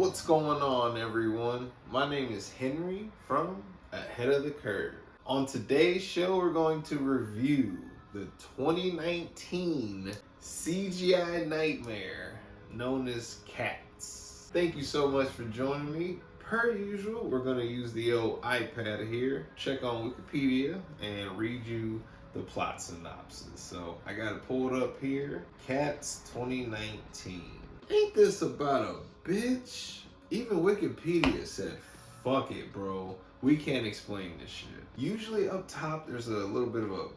What's going on, everyone? My name is Henry from Ahead of the Curve. On today's show, we're going to review the 2019 CGI nightmare known as Cats. Thank you so much for joining me. Per usual, we're going to use the old iPad here, check on Wikipedia, and read you the plot synopsis. So I got it pulled up here. Cats 2019. Ain't this about a bitch? Even Wikipedia said, fuck it, bro. We can't explain this shit. Usually up top, there's a little bit of a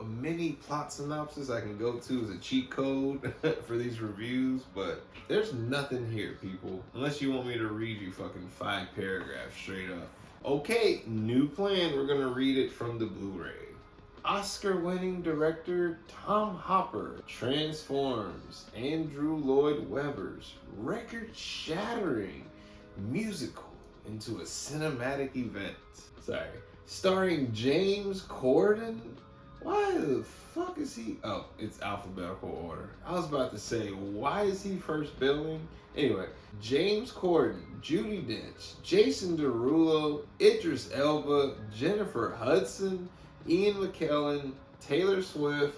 mini plot synopsis I can go to as a cheat code for these reviews, but there's nothing here, people. Unless you want me to read you fucking 5 paragraphs straight up. Okay, new plan. We're gonna read it from the Blu-ray. Oscar-winning director Tom Hopper transforms Andrew Lloyd Webber's record-shattering musical into a cinematic event. Starring James Corden. Why the fuck is he? Oh, it's alphabetical order. I was about to say, why is he first billing? Anyway, James Corden, Judi Dench, Jason Derulo, Idris Elba, Jennifer Hudson, Ian McKellen, Taylor Swift,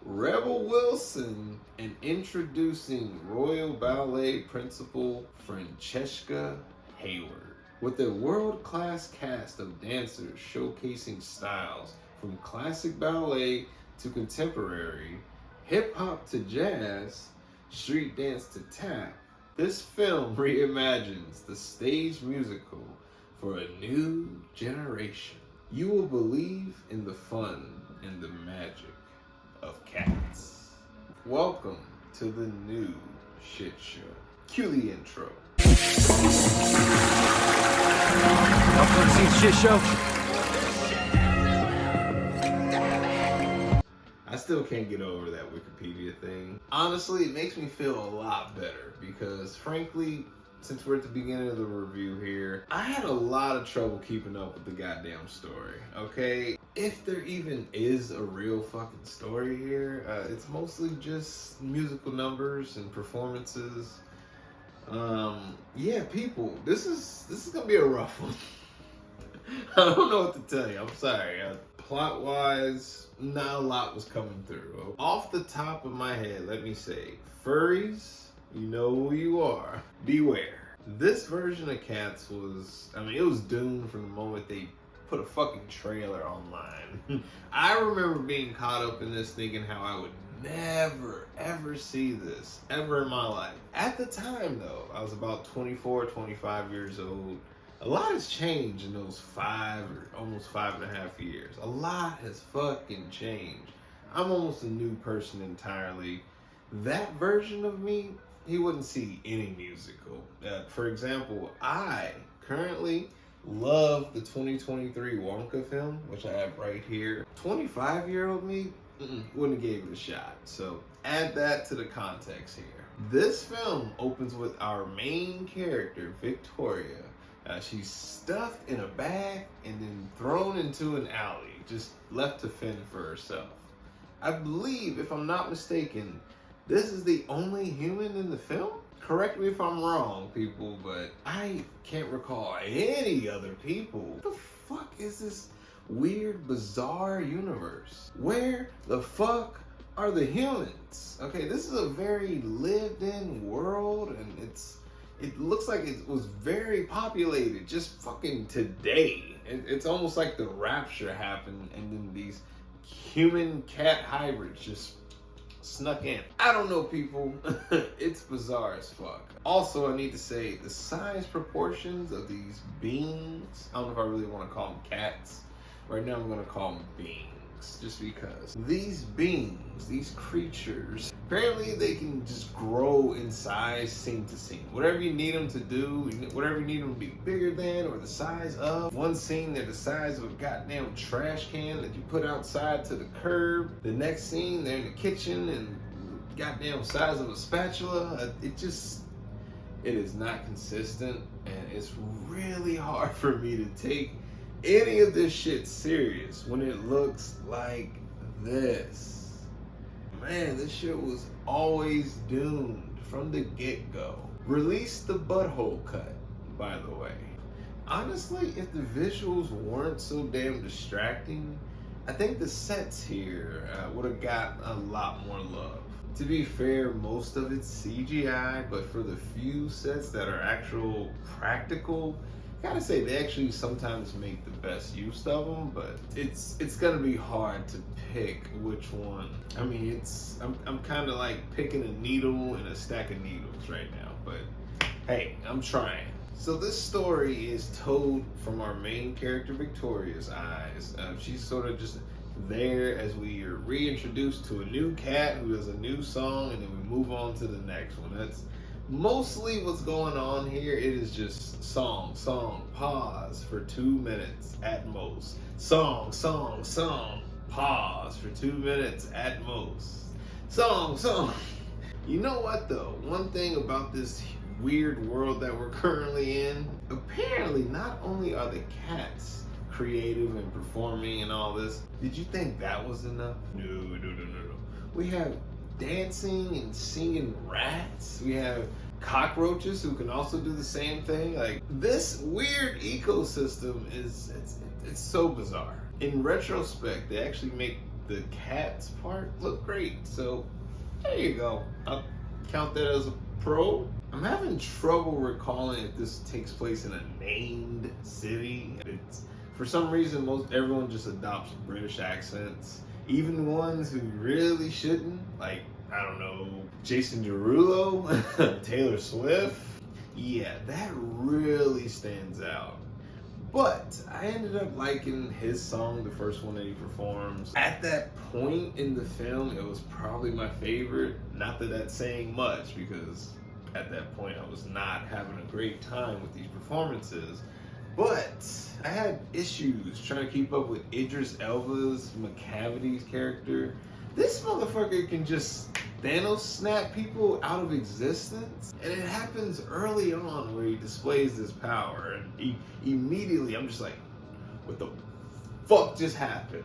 Rebel Wilson, and introducing Royal Ballet principal Francesca Hayward. With a world-class cast of dancers showcasing styles from classic ballet to contemporary, hip-hop to jazz, street dance to tap, this film reimagines the stage musical for a new generation. You will believe in the fun and the magic of Cats. Welcome to the new shit show. Cue the intro. Welcome to the shit show. I still can't get over that Wikipedia thing. Honestly, it makes me feel a lot better because, frankly, since we're at the beginning of the review here, I had a lot of trouble keeping up with the goddamn story, okay? If there even is a real fucking story here, it's mostly just musical numbers and performances. Yeah, people, this is gonna be a rough one. I don't know what to tell you, I'm sorry. Plot-wise, not a lot was coming through. Off the top of my head, let me say, furries, you know who you are. Beware. This version of Cats was, it was doomed from the moment they put a fucking trailer online. I remember being caught up in this thinking how I would never, ever see this, ever in my life. At the time, though, I was about 24, 25 years old. A lot has changed in those 5 or almost 5.5 years. A lot has fucking changed. I'm almost a new person entirely. That version of me, he wouldn't see any musical. For example, I currently love the 2023 Wonka film, which I have right here. 25-year-old me wouldn't have gave it a shot. So add that to the context here. This film opens with our main character, Victoria. She's stuffed in a bag and then thrown into an alley, just left to fend for herself. I believe, if I'm not mistaken, this is the only human in the film? Correct me if I'm wrong, people, but I can't recall any other people. What the fuck is this weird, bizarre universe? Where the fuck are the humans? Okay, this is a very lived-in world, and it looks like it was very populated just fucking today. It's almost like the rapture happened, and then these human-cat hybrids just snuck in. I don't know, people. It's bizarre as fuck. Also, I need to say the size proportions of these beings. I don't know if I really want to call them cats. Right now, I'm going to call them beings, just because. These beings, these creatures, apparently they can just grow in size scene to scene. Whatever you need them to do, whatever you need them to be bigger than or the size of. One scene, they're the size of a goddamn trash can that you put outside to the curb. The next scene, they're in the kitchen and goddamn size of a spatula. It is not consistent, and it's really hard for me to take any of this shit serious when it looks like this. Man, this shit was always doomed from the get-go. Release the butthole cut, by the way. Honestly, if the visuals weren't so damn distracting, I think the sets here would have got a lot more love. To be fair, most of it's CGI, but for the few sets that are actual practical, gotta say they actually sometimes make the best use of them. But it's gonna be hard to pick which one. I mean, I'm kind of like picking a needle in a stack of needles right now. But hey, I'm trying. So this story is told from our main character Victoria's eyes. She's sort of just there as we are reintroduced to a new cat who has a new song, and then we move on to the next one. That's mostly what's going on here. It is just song, pause for 2 minutes at most. Song, pause for 2 minutes at most. Song. You know what though? One thing about this weird world that we're currently in, apparently not only are the cats creative and performing and all this, did you think that was enough? No. We have dancing and singing rats. We have cockroaches who can also do the same thing. Like, this weird ecosystem it's so bizarre. In retrospect, they actually make the cats part look great. So there you go. I'll count that as a pro. I'm having trouble recalling if this takes place in a named city. It's, for some reason, everyone just adopts British accents, even ones who really shouldn't. Like, I don't know, Jason Derulo, Taylor Swift. Yeah, that really stands out. But I ended up liking his song, the first one that he performs. At that point in the film, it was probably my favorite. Not that that's saying much, because at that point I was not having a great time with these performances. But I had issues trying to keep up with Idris Elba's McCavity's character. This motherfucker can just Thanos snap people out of existence, and it happens early on where he displays this power, and immediately I'm just like, what the fuck just happened?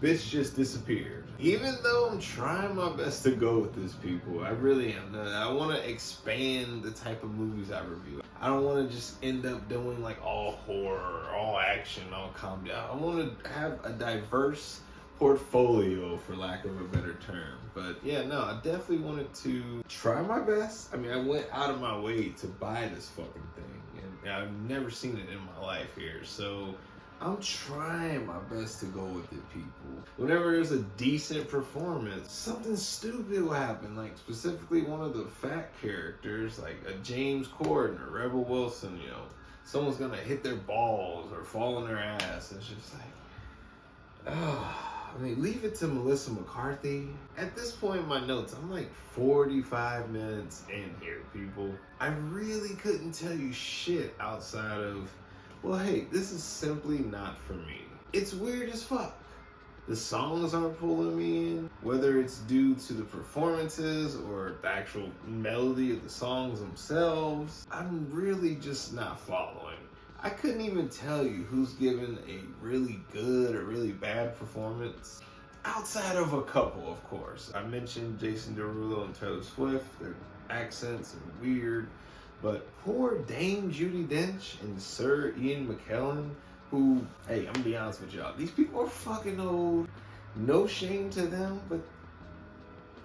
Bitch just disappeared. Even though I'm trying my best to go with this, people, I really am. I want to expand the type of movies I review. I don't want to just end up doing like all horror, all action, all comedy. I want to have a diverse portfolio, for lack of a better term. But yeah, no, I definitely wanted to try my best. I mean, I went out of my way to buy this fucking thing, and I've never seen it in my life here, so I'm trying my best to go with it, people. Whenever there's a decent performance, something stupid will happen. Like, specifically one of the fat characters, like a James Corden or Rebel Wilson, you know, someone's gonna hit their balls or fall on their ass. It's just like, I mean, leave it to Melissa McCarthy. At this point in my notes, I'm like 45 minutes in here, people. I really couldn't tell you shit outside of, well, hey, this is simply not for me. It's weird as fuck. The songs aren't pulling me in, whether it's due to the performances or the actual melody of the songs themselves. I'm really just not following. I couldn't even tell you who's given a really good or really bad performance. Outside of a couple, of course. I mentioned Jason Derulo and Taylor Swift. Their accents are weird. But poor Dame Judi Dench and Sir Ian McKellen, who, hey, I'm gonna be honest with y'all, these people are fucking old. No shame to them, but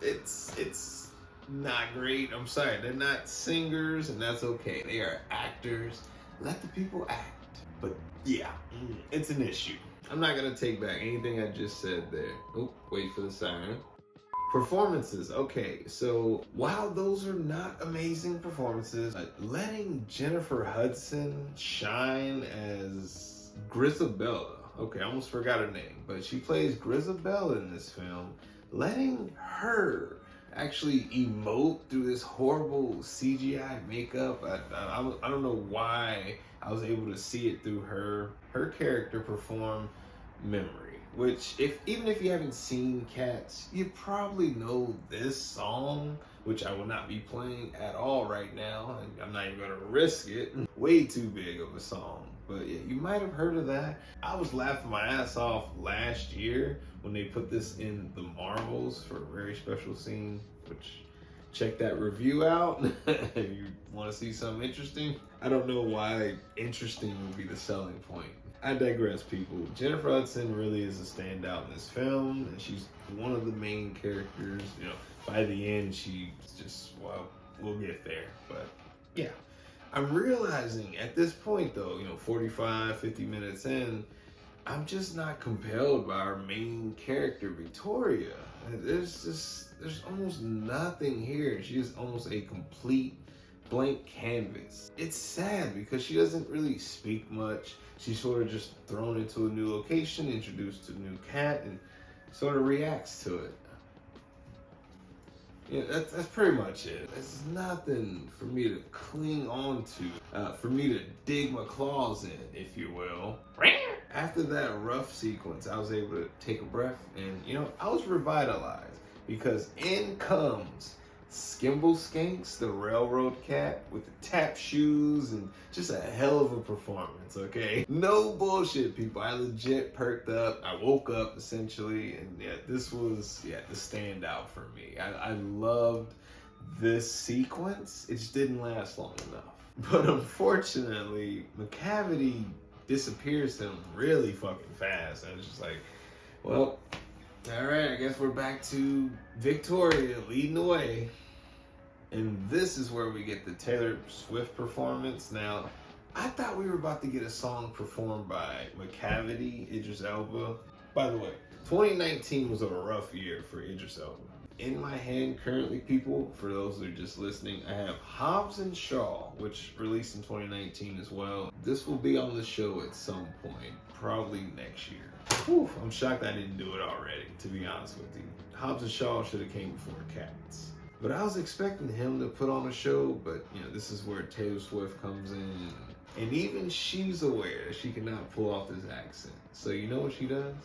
it's not great. I'm sorry, they're not singers, and that's okay. They are actors. Let the people act. But yeah, it's an issue. I'm not gonna take back anything I just said there. Oh, wait for the siren. Performances, okay, so while those are not amazing performances, letting Jennifer Hudson shine as Grisabella, okay, I almost forgot her name, but she plays Grisabella in this film, letting her actually emote through this horrible CGI makeup, I don't know why I was able to see it through her character perform Memory. Which, even if you haven't seen Cats, you probably know this song, which I will not be playing at all right now. I'm not even gonna risk it. Way too big of a song. But yeah, you might have heard of that. I was laughing my ass off last year when they put this in the Marvels for a very special scene, which check that review out if you want to see something interesting. I don't know why interesting would be the selling point. I digress, people. Jennifer Hudson really is a standout in this film, and she's one of the main characters. You know, by the end, she's just, well, we'll get there. But yeah, I'm realizing at this point, though, 45, 50 minutes in, I'm just not compelled by our main character, Victoria. There's almost nothing here. She is almost a complete blank canvas. It's sad because she doesn't really speak much. She's sort of just thrown into a new location, introduced to a new cat, and sort of reacts to it. Yeah, that's pretty much it. There's nothing for me to cling on to, for me to dig my claws in, if you will. After that rough sequence, I was able to take a breath, and I was revitalized because in comes Skimble Skanks, the railroad cat, with the tap shoes and just a hell of a performance, okay? No bullshit, people. I legit perked up. I woke up, essentially, and yeah, this was, the standout for me. I loved this sequence. It just didn't last long enough. But unfortunately, McCavity disappears him really fucking fast. I was just like, well, all right, I guess we're back to Victoria leading the way. And this is where we get the Taylor Swift performance. Now, I thought we were about to get a song performed by McCavity, Idris Elba. By the way, 2019 was a rough year for Idris Elba. In my hand currently, people, for those that are just listening, I have Hobbs and Shaw, which released in 2019 as well. This will be on the show at some point, probably next year. Whew, I'm shocked I didn't do it already, to be honest with you. Hobbs and Shaw should have came before Cats. But I was expecting him to put on a show, but this is where Taylor Swift comes in. And even she's aware that she cannot pull off this accent. So you know what she does?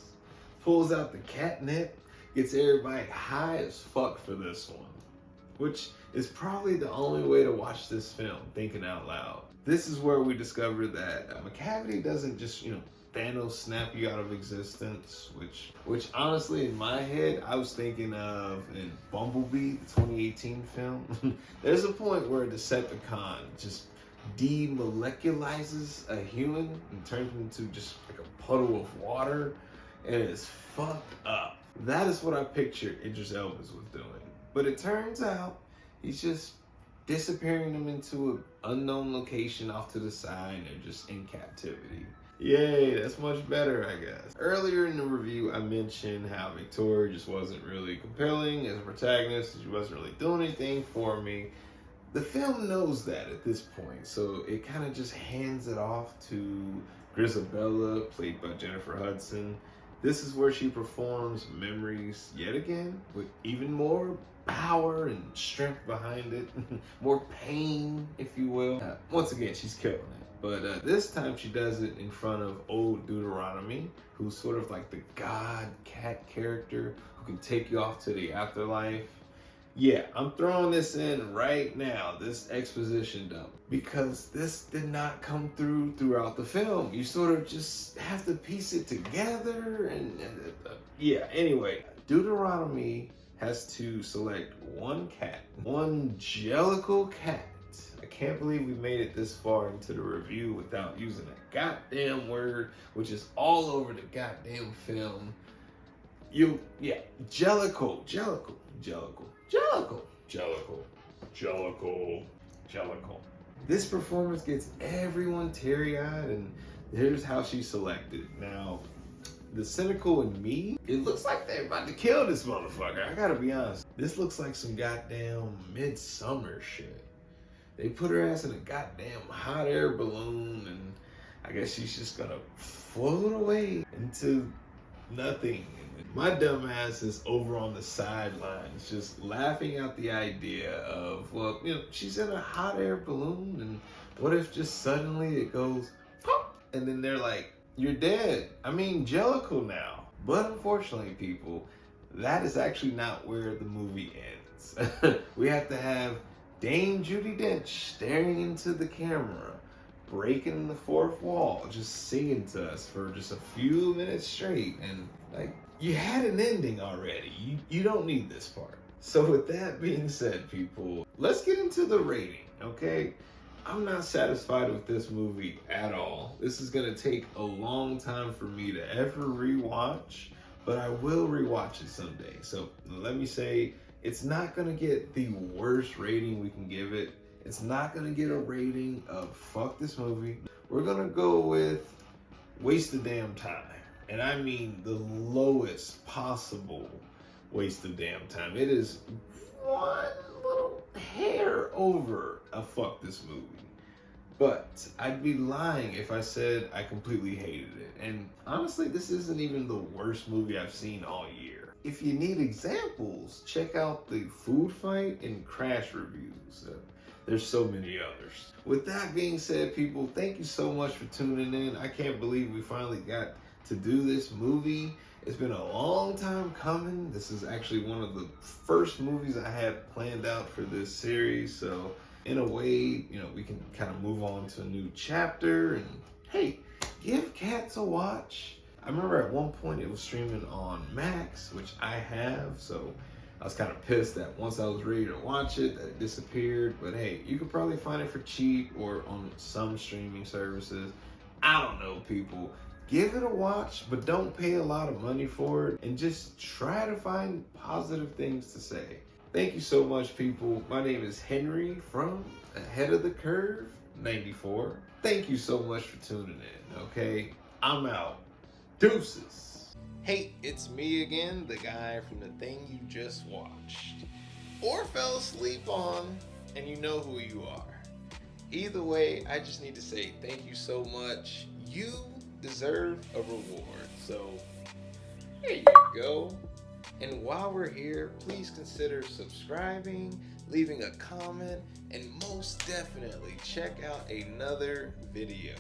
Pulls out the catnip, gets everybody high as fuck for this one. Which is probably the only way to watch this film, thinking out loud. This is where we discover that McCavity doesn't just, Thanos snap you out of existence, which honestly in my head I was thinking of in Bumblebee, the 2018 film. There's a point where a Decepticon just demoleculizes a human and turns him into just like a puddle of water, and it's fucked up. That is what I pictured Idris Elba was doing. But it turns out he's just disappearing them into an unknown location off to the side, and they're just in captivity. Yay, that's much better, I guess. Earlier in the review, I mentioned how Victoria just wasn't really compelling as a protagonist. She wasn't really doing anything for me. The film knows that at this point, so it kind of just hands it off to Grisabella, played by Jennifer Hudson. This is where she performs Memories yet again, with even more power and strength behind it, more pain, if you will. Once again, she's killing it. But this time she does it in front of old Deuteronomy, who's sort of like the god cat character who can take you off to the afterlife. Yeah, I'm throwing this in right now, this exposition dump, because this did not come throughout the film. You sort of just have to piece it together, and yeah, anyway, Deuteronomy has to select one cat, one Jellicle cat. I can't believe we made it this far into the review without using a goddamn word, which is all over the goddamn film. Jellicle. This performance gets everyone teary-eyed, and here's how she's selected. Now, the cynical in me, it looks like they're about to kill this motherfucker. I gotta be honest. This looks like some goddamn Midsummer shit. They put her ass in a goddamn hot air balloon, and I guess she's just gonna float away into nothing. My dumb ass is over on the sidelines, just laughing at the idea of, well, she's in a hot air balloon, and what if just suddenly it goes pop, and then they're like, you're dead. I mean, Jellicle now. But unfortunately, people, that is actually not where the movie ends. We have to have Dame Judi Dench staring into the camera, breaking the fourth wall, just singing to us for just a few minutes straight. And like, you had an ending already. You don't need this part. So with that being said, people, let's get into the rating, okay? I'm not satisfied with this movie at all. This is gonna take a long time for me to ever rewatch, but I will rewatch it someday. So let me say, it's not gonna get the worst rating we can give it. It's not gonna get a rating of fuck this movie. We're gonna go with waste of damn time. And I mean the lowest possible waste of damn time. It is one little hair over a fuck this movie. But I'd be lying if I said I completely hated it. And honestly, this isn't even the worst movie I've seen all year. If you need examples, check out the food fight and crash reviews. There's so many others. With that being said, people, thank you so much for tuning in. I can't believe we finally got to do this movie. It's been a long time coming. This is actually one of the first movies I had planned out for this series. So in a way, you know, we can kind of move on to a new chapter. And hey, give Cats a watch. I remember at one point it was streaming on Max, which I have. So I was kind of pissed that once I was ready to watch it, that it disappeared. But hey, you could probably find it for cheap or on some streaming services. I don't know, people. Give it a watch, but don't pay a lot of money for it, and just try to find positive things to say. Thank you so much, people. My name is Henry from Ahead of the Curve 94. Thank you so much for tuning in, okay? I'm out. Deuces. Hey, it's me again, the guy from the thing you just watched. Or fell asleep on, and you know who you are. Either way, I just need to say thank you so much. You deserve a reward. So, here you go. And while we're here, please consider subscribing, leaving a comment, and most definitely check out another video.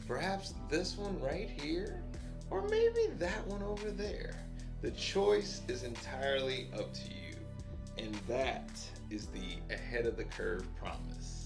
Perhaps this one right here, or maybe that one over there. The choice is entirely up to you. And that is the Ahead of the Curve promise.